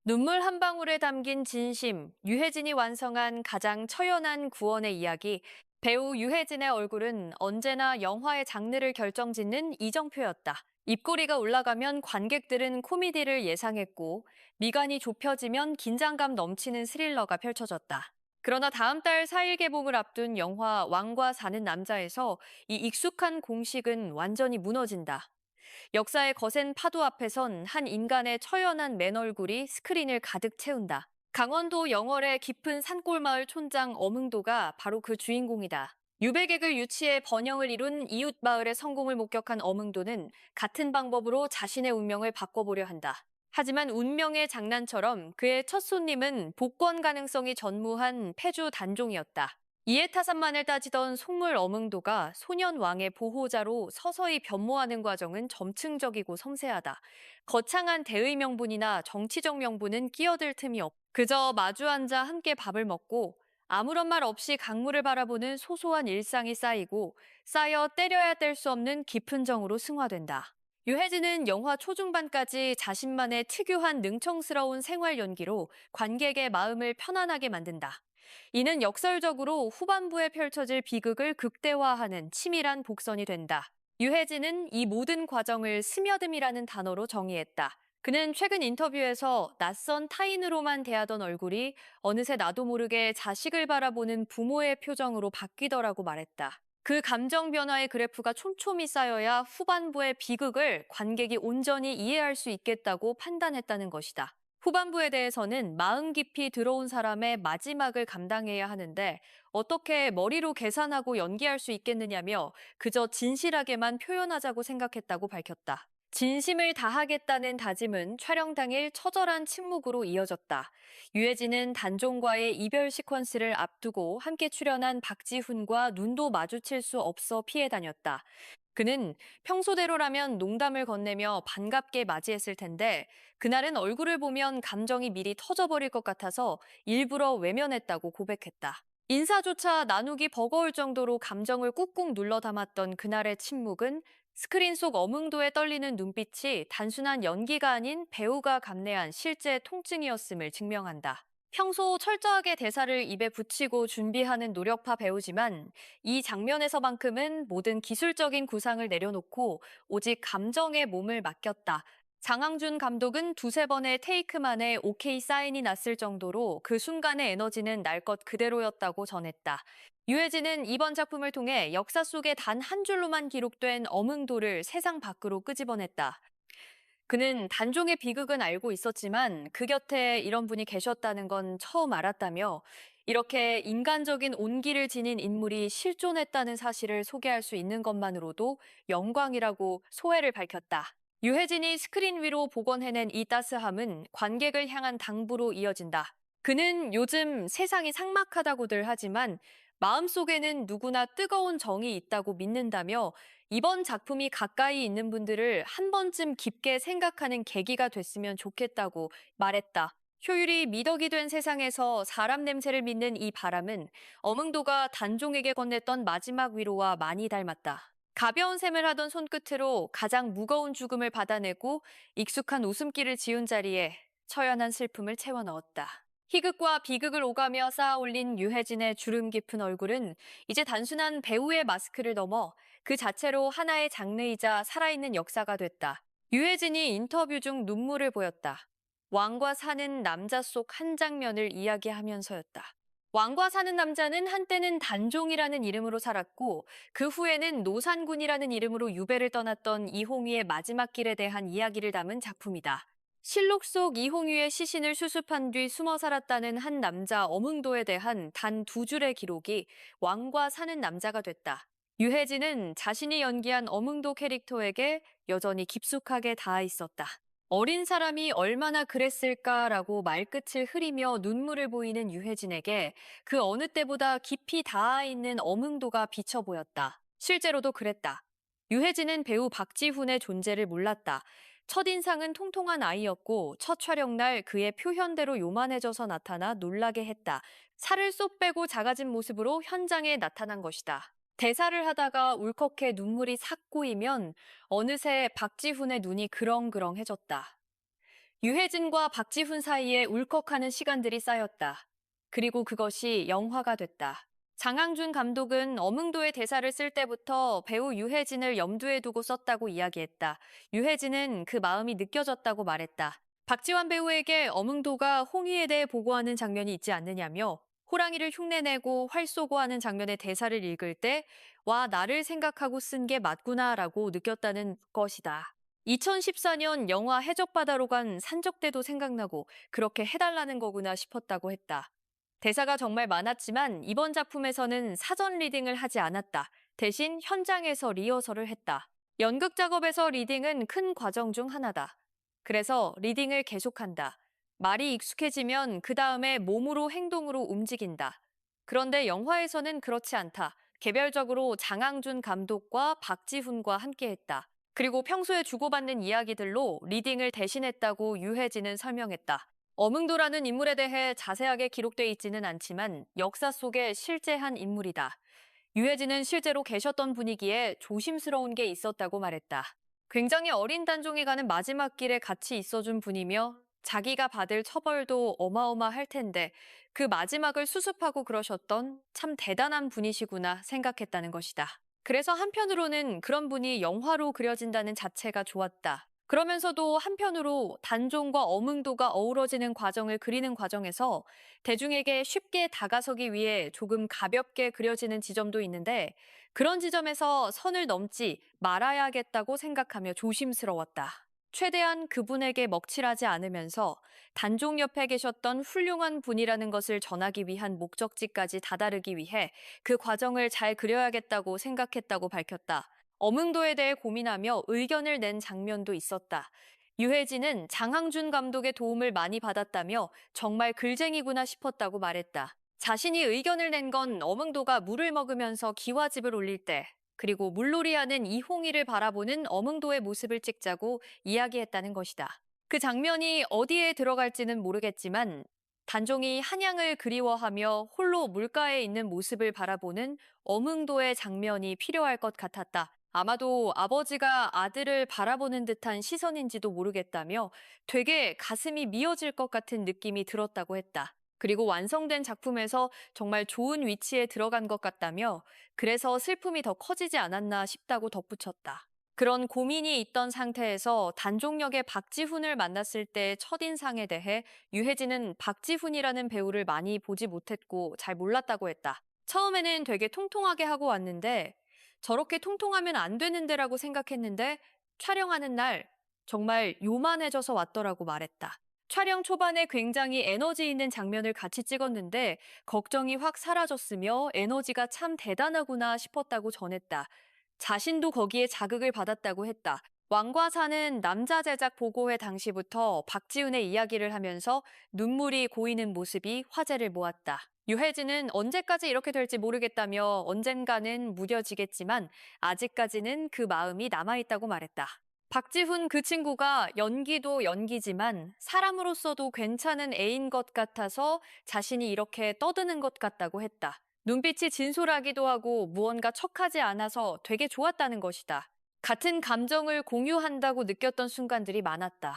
눈물 한 방울에 담긴 진심, 유해진이 완성한 가장 처연한 구원의 이야기. 배우 유해진의 얼굴은 언제나 영화의 장르를 결정짓는 이정표였다. 입꼬리가 올라가면 관객들은 코미디를 예상했고, 미간이 좁혀지면 긴장감 넘치는 스릴러가 펼쳐졌다. 그러나 다음 달 4일 개봉을 앞둔 영화 왕과 사는 남자에서 이 익숙한 공식은 완전히 무너진다. 역사의 거센 파도 앞에선 한 인간의 처연한 맨얼굴이 스크린을 가득 채운다. 강원도 영월의 깊은 산골마을 촌장 어흥도가 바로 그 주인공이다. 유배객을 유치해 번영을 이룬 이웃마을의 성공을 목격한 어흥도는 같은 방법으로 자신의 운명을 바꿔보려 한다. 하지만 운명의 장난처럼 그의 첫 손님은 복권 가능성이 전무한 패주 단종이었다. 이해타산만을 따지던 속물 어흥도가 소년왕의 보호자로 서서히 변모하는 과정은 점층적이고 섬세하다. 거창한 대의 명분이나 정치적 명분은 끼어들 틈이 없. 그저 마주 앉아 함께 밥을 먹고 아무런 말 없이 강물을 바라보는 소소한 일상이 쌓여 때려야 뗄 수 없는 깊은 정으로 승화된다. 유해진은 영화 초중반까지 자신만의 특유한 능청스러운 생활 연기로 관객의 마음을 편안하게 만든다. 이는 역설적으로 후반부에 펼쳐질 비극을 극대화하는 치밀한 복선이 된다. 유해진은 이 모든 과정을 스며듦이라는 단어로 정의했다. 그는 최근 인터뷰에서 낯선 타인으로만 대하던 얼굴이 어느새 나도 모르게 자식을 바라보는 부모의 표정으로 바뀌더라고 말했다. 그 감정 변화의 그래프가 촘촘히 쌓여야 후반부의 비극을 관객이 온전히 이해할 수 있겠다고 판단했다는 것이다. 후반부에 대해서는 마음 깊이 들어온 사람의 마지막을 감당해야 하는데 어떻게 머리로 계산하고 연기할 수 있겠느냐며 그저 진실하게만 표현하자고 생각했다고 밝혔다. 진심을 다하겠다는 다짐은 촬영 당일 처절한 침묵으로 이어졌다. 유해진은 단종과의 이별 시퀀스를 앞두고 함께 출연한 박지훈과 눈도 마주칠 수 없어 피해 다녔다. 그는 평소대로라면 농담을 건네며 반갑게 맞이했을 텐데 그날은 얼굴을 보면 감정이 미리 터져버릴 것 같아서 일부러 외면했다고 고백했다. 인사조차 나누기 버거울 정도로 감정을 꾹꾹 눌러 담았던 그날의 침묵은 스크린 속 어흥도에 떨리는 눈빛이 단순한 연기가 아닌 배우가 감내한 실제 통증이었음을 증명한다. 평소 철저하게 대사를 입에 붙이고 준비하는 노력파 배우지만 이 장면에서만큼은 모든 기술적인 구상을 내려놓고 오직 감정에 몸을 맡겼다. 장항준 감독은 두세 번의 테이크 만에 오케이 사인이 났을 정도로 그 순간의 에너지는 날 것 그대로였다고 전했다. 유해진은 이번 작품을 통해 역사 속에 단 한 줄로만 기록된 어흥도를 세상 밖으로 끄집어냈다. 그는 단종의 비극은 알고 있었지만 그 곁에 이런 분이 계셨다는 건 처음 알았다며 이렇게 인간적인 온기를 지닌 인물이 실존했다는 사실을 소개할 수 있는 것만으로도 영광이라고 소회를 밝혔다. 유해진이 스크린 위로 복원해낸 이 따스함은 관객을 향한 당부로 이어진다. 그는 요즘 세상이 삭막하다고들 하지만 마음속에는 누구나 뜨거운 정이 있다고 믿는다며 이번 작품이 가까이 있는 분들을 한 번쯤 깊게 생각하는 계기가 됐으면 좋겠다고 말했다. 효율이 미덕이 된 세상에서 사람 냄새를 맡는 이 바람은 어흥도가 단종에게 건넸던 마지막 위로와 많이 닮았다. 가벼운 셈을 하던 손끝으로 가장 무거운 죽음을 받아내고 익숙한 웃음기를 지운 자리에 처연한 슬픔을 채워 넣었다. 희극과 비극을 오가며 쌓아 올린 유해진의 주름 깊은 얼굴은 이제 단순한 배우의 마스크를 넘어 그 자체로 하나의 장르이자 살아있는 역사가 됐다. 유해진이 인터뷰 중 눈물을 보였다. 왕과 사는 남자 속 한 장면을 이야기하면서였다. 왕과 사는 남자는 한때는 단종이라는 이름으로 살았고 그 후에는 노산군이라는 이름으로 유배를 떠났던 이홍위의 마지막 길에 대한 이야기를 담은 작품이다. 실록 속 이홍유의 시신을 수습한 뒤 숨어 살았다는 한 남자 어흥도에 대한 단 두 줄의 기록이 왕과 사는 남자가 됐다. 유해진은 자신이 연기한 어흥도 캐릭터에게 여전히 깊숙하게 닿아 있었다. 어린 사람이 얼마나 그랬을까라고 말끝을 흐리며 눈물을 보이는 유해진에게 그 어느 때보다 깊이 닿아 있는 어흥도가 비쳐 보였다. 실제로도 그랬다. 유해진은 배우 박지훈의 존재를 몰랐다. 첫인상은 통통한 아이였고 첫 촬영날 그의 표현대로 요만해져서 나타나 놀라게 했다. 살을 쏙 빼고 작아진 모습으로 현장에 나타난 것이다. 대사를 하다가 울컥해 눈물이 싹 고이면 어느새 박지훈의 눈이 그렁그렁해졌다. 유해진과 박지훈 사이에 울컥하는 시간들이 쌓였다. 그리고 그것이 영화가 됐다. 장항준 감독은 어몽도의 대사를 쓸 때부터 배우 유해진을 염두에 두고 썼다고 이야기했다. 유해진은 그 마음이 느껴졌다고 말했다. 박지환 배우에게 어몽도가 홍희에 대해 보고하는 장면이 있지 않느냐며 호랑이를 흉내내고 활 쏘고 하는 장면의 대사를 읽을 때 와, 나를 생각하고 쓴 게 맞구나라고 느꼈다는 것이다. 2014년 영화 해적바다로 간 산적대도 생각나고 그렇게 해달라는 거구나 싶었다고 했다. 대사가 정말 많았지만 이번 작품에서는 사전 리딩을 하지 않았다. 대신 현장에서 리허설을 했다. 연극 작업에서 리딩은 큰 과정 중 하나다. 그래서 리딩을 계속한다. 말이 익숙해지면 그 다음에 몸으로 행동으로 움직인다. 그런데 영화에서는 그렇지 않다. 개별적으로 장항준 감독과 박지훈과 함께했다. 그리고 평소에 주고받는 이야기들로 리딩을 대신했다고 유해진은 설명했다. 어몽도라는 인물에 대해 자세하게 기록돼 있지는 않지만 역사 속에 실제한 인물이다. 유해진은 실제로 계셨던 분위기에 조심스러운 게 있었다고 말했다. 굉장히 어린 단종이 가는 마지막 길에 같이 있어준 분이며 자기가 받을 처벌도 어마어마할 텐데 그 마지막을 수습하고 그러셨던 참 대단한 분이시구나 생각했다는 것이다. 그래서 한편으로는 그런 분이 영화로 그려진다는 자체가 좋았다. 그러면서도 한편으로 단종과 어몽도가 어우러지는 과정을 그리는 과정에서 대중에게 쉽게 다가서기 위해 조금 가볍게 그려지는 지점도 있는데 그런 지점에서 선을 넘지 말아야겠다고 생각하며 조심스러웠다. 최대한 그분에게 먹칠하지 않으면서 단종 옆에 계셨던 훌륭한 분이라는 것을 전하기 위한 목적지까지 다다르기 위해 그 과정을 잘 그려야겠다고 생각했다고 밝혔다. 어몽도에 대해 고민하며 의견을 낸 장면도 있었다. 유해진은 장항준 감독의 도움을 많이 받았다며 정말 글쟁이구나 싶었다고 말했다. 자신이 의견을 낸 건 어몽도가 물을 먹으면서 기와집을 올릴 때, 그리고 물놀이하는 이홍희를 바라보는 어몽도의 모습을 찍자고 이야기했다는 것이다. 그 장면이 어디에 들어갈지는 모르겠지만 단종이 한양을 그리워하며 홀로 물가에 있는 모습을 바라보는 어몽도의 장면이 필요할 것 같았다. 아마도 아버지가 아들을 바라보는 듯한 시선인지도 모르겠다며 되게 가슴이 미어질 것 같은 느낌이 들었다고 했다. 그리고 완성된 작품에서 정말 좋은 위치에 들어간 것 같다며 그래서 슬픔이 더 커지지 않았나 싶다고 덧붙였다. 그런 고민이 있던 상태에서 단종 역의 박지훈을 만났을 때의 첫인상에 대해 유해진은 박지훈이라는 배우를 많이 보지 못했고 잘 몰랐다고 했다. 처음에는 되게 통통하게 하고 왔는데 저렇게 통통하면 안 되는데라고 생각했는데 촬영하는 날 정말 요만해져서 왔더라고 말했다. 촬영 초반에 굉장히 에너지 있는 장면을 같이 찍었는데 걱정이 확 사라졌으며 에너지가 참 대단하구나 싶었다고 전했다. 자신도 거기에 자극을 받았다고 했다. 왕과사는 남자 제작 보고회 당시부터 박지훈의 이야기를 하면서 눈물이 고이는 모습이 화제를 모았다. 유해진은 언제까지 이렇게 될지 모르겠다며 언젠가는 무뎌지겠지만 아직까지는 그 마음이 남아있다고 말했다. 박지훈 그 친구가 연기도 연기지만 사람으로서도 괜찮은 애인 것 같아서 자신이 이렇게 떠드는 것 같다고 했다. 눈빛이 진솔하기도 하고 무언가 척하지 않아서 되게 좋았다는 것이다. 같은 감정을 공유한다고 느꼈던 순간들이 많았다.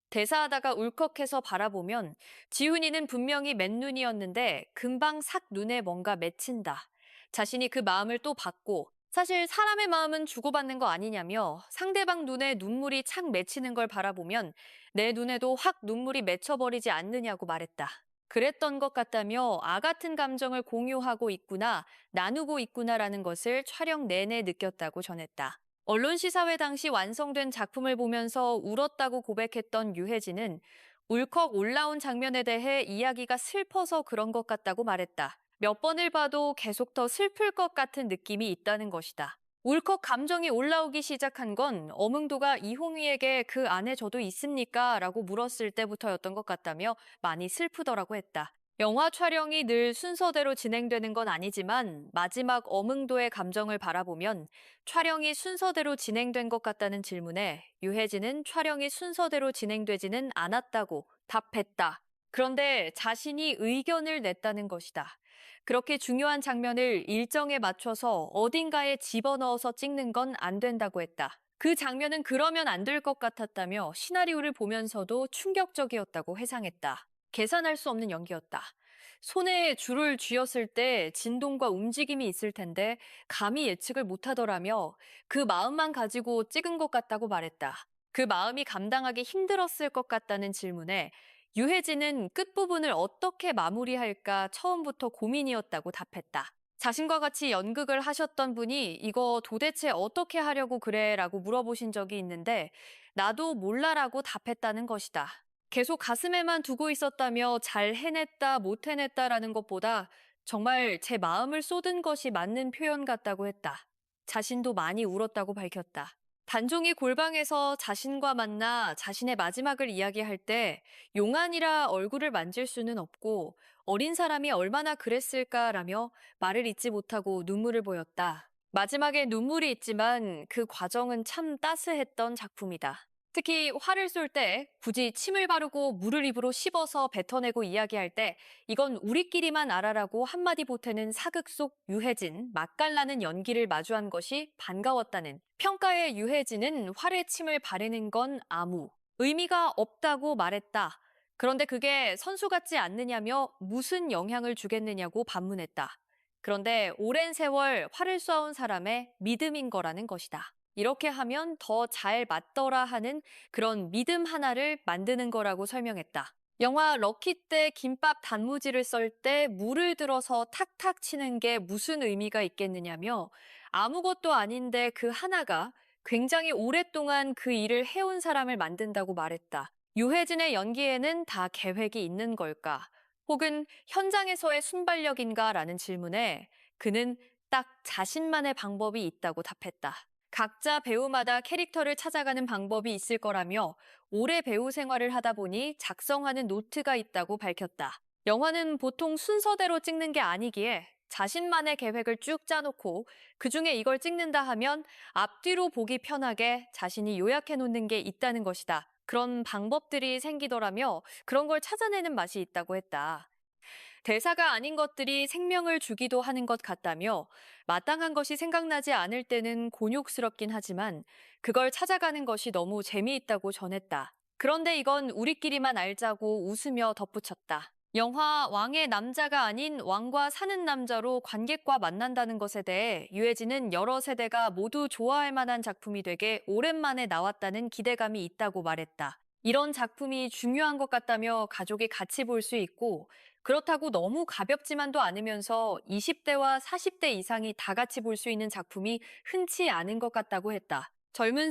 대사하다가 울컥해서 바라보면 지훈이는 분명히 맨눈이었는데 금방 삭 눈에 뭔가 맺힌다. 자신이 그 마음을 또 받고 사실 사람의 마음은 주고받는 거 아니냐며 상대방 눈에 눈물이 착 맺히는 걸 바라보면 내 눈에도 확 눈물이 맺혀버리지 않느냐고 말했다. 그랬던 것 같다며 같은 감정을 공유하고 있구나, 나누고 있구나라는 것을 촬영 내내 느꼈다고 전했다. 언론 시사회 당시 완성된 작품을 보면서 울었다고 고백했던 유해진은 울컥 올라온 장면에 대해 이야기가 슬퍼서 그런 것 같다고 말했다. 몇 번을 봐도 계속 더 슬플 것 같은 느낌이 있다는 것이다. 울컥 감정이 올라오기 시작한 건 어몽도가 이홍희에게 그 안에 저도 있습니까? 라고 물었을 때부터였던 것 같다며 많이 슬프더라고 했다. 영화 촬영이 늘 순서대로 진행되는 건 아니지만 마지막 어몽도의 감정을 바라보면 촬영이 순서대로 진행된 것 같다는 질문에 유해진은 촬영이 순서대로 진행되지는 않았다고 답했다. 그런데 자신이 의견을 냈다는 것이다. 그렇게 중요한 장면을 일정에 맞춰서 어딘가에 집어넣어서 찍는 건 안 된다고 했다. 그 장면은 그러면 안 될 것 같았다며 시나리오를 보면서도 충격적이었다고 회상했다. 계산할 수 없는 연기였다. 손에 줄을 쥐었을 때 진동과 움직임이 있을 텐데 감히 예측을 못하더라며 그 마음만 가지고 찍은 것 같다고 말했다. 그 마음이 감당하기 힘들었을 것 같다는 질문에 유해진은 끝부분을 어떻게 마무리할까 처음부터 고민이었다고 답했다. 자신과 같이 연극을 하셨던 분이 이거 도대체 어떻게 하려고 그래? 라고 물어보신 적이 있는데 나도 몰라라고 답했다는 것이다. 계속 가슴에만 두고 있었다며 잘 해냈다, 못 해냈다라는 것보다 정말 제 마음을 쏟은 것이 맞는 표현 같다고 했다. 자신도 많이 울었다고 밝혔다. 단종이 골방에서 자신과 만나 자신의 마지막을 이야기할 때 용안이라 얼굴을 만질 수는 없고 어린 사람이 얼마나 그랬을까라며 말을 잇지 못하고 눈물을 보였다. 마지막에 눈물이 있지만 그 과정은 참 따스했던 작품이다. 특히 화를 쏠 때 굳이 침을 바르고 물을 입으로 씹어서 뱉어내고 이야기할 때 이건 우리끼리만 알아라고 한마디 보태는 사극 속 유해진, 맛깔나는 연기를 마주한 것이 반가웠다는 평가의 유해진은 화에 침을 바르는 건 아무 의미가 없다고 말했다. 그런데 그게 선수 같지 않느냐며 무슨 영향을 주겠느냐고 반문했다. 그런데 오랜 세월 화를 쏘아온 사람의 믿음인 거라는 것이다. 이렇게 하면 더 잘 맞더라 하는 그런 믿음 하나를 만드는 거라고 설명했다. 영화 럭키 때 김밥 단무지를 썰 때 물을 들어서 탁탁 치는 게 무슨 의미가 있겠느냐며 아무것도 아닌데 그 하나가 굉장히 오랫동안 그 일을 해온 사람을 만든다고 말했다. 유해진의 연기에는 다 계획이 있는 걸까? 혹은 현장에서의 순발력인가? 라는 질문에 그는 딱 자신만의 방법이 있다고 답했다. 각자 배우마다 캐릭터를 찾아가는 방법이 있을 거라며 오래 배우 생활을 하다 보니 작성하는 노트가 있다고 밝혔다. 영화는 보통 순서대로 찍는 게 아니기에 자신만의 계획을 쭉 짜놓고 그중에 이걸 찍는다 하면 앞뒤로 보기 편하게 자신이 요약해 놓는 게 있다는 것이다. 그런 방법들이 생기더라며 그런 걸 찾아내는 맛이 있다고 했다. 대사가 아닌 것들이 생명을 주기도 하는 것 같다며 마땅한 것이 생각나지 않을 때는 곤욕스럽긴 하지만 그걸 찾아가는 것이 너무 재미있다고 전했다. 그런데 이건 우리끼리만 알자고 웃으며 덧붙였다. 영화 왕의 남자가 아닌 왕과 사는 남자로 관객과 만난다는 것에 대해 유해진은 여러 세대가 모두 좋아할 만한 작품이 되게 오랜만에 나왔다는 기대감이 있다고 말했다. 이런 작품이 중요한 것 같다며 가족이 같이 볼 수 있고 그렇다고 너무 가볍지만도 않으면서 20대와 40대 이상이 다 같이 볼 수 있는 작품이 흔치 않은 것 같다고 했다. 젊은